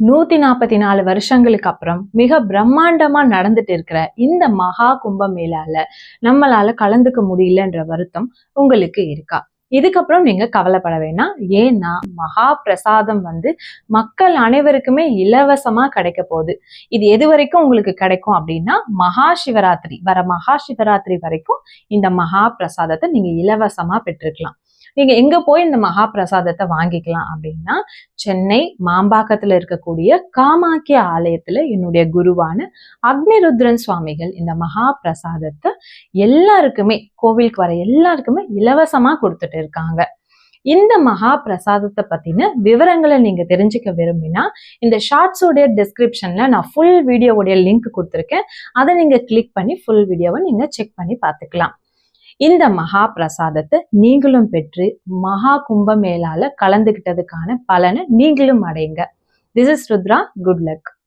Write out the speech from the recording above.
144 வருஷங்களுக்கு அப்புறம் மிக பிரம்மாண்டமா நடந்துட்டு இருக்கிற இந்த மகா கும்பமேளால நம்மளால கலந்துக்க முடியலன்ற வருத்தம் உங்களுக்கு இருக்கா? இதுக்கப்புறம் நீங்க கவலைப்பட வேணாம். ஏன்னா மகா பிரசாதம் மக்கள் அனைவருக்குமே இலவசமா கிடைக்க போகுது. இது எது வரைக்கும் உங்களுக்கு கிடைக்கும் அப்படின்னா, மகா சிவராத்திரி மகா சிவராத்திரி வரைக்கும் இந்த மகா பிரசாதத்தை நீங்க இலவசமா பெற்றுக்கலாம். நீங்க எங்க போய் இந்த மகா பிரசாதத்தை வாங்கிக்கலாம் அப்படின்னா, சென்னை மாம்பாக்கத்துல இருக்கக்கூடிய காமாக்கிய ஆலயத்துல என்னுடைய குருவான அக்னிருத்ரன் சுவாமிகள் இந்த மகா பிரசாதத்தை எல்லாருக்குமே, கோவிலுக்கு வர எல்லாருக்குமே இலவசமா கொடுத்துட்டு இருக்காங்க. இந்த மகா பிரசாதத்தை பத்தின விவரங்களை நீங்க தெரிஞ்சுக்க விரும்பினா, இந்த ஷார்ட்ஸோடைய டிஸ்கிரிப்ஷன்ல நான் ஃபுல் வீடியோவுடைய லிங்க் கொடுத்துருக்கேன். அதை நீங்க கிளிக் பண்ணி ஃபுல் வீடியோவை நீங்க செக் பண்ணி பார்த்துக்கலாம். இந்த மகா பிரசாதத்தை நீங்களும் பெற்று மகா கும்பமேளால கலந்துகிட்டதுக்கான பலனை நீங்களும் அடையுங்க. This is Rudra. Good luck.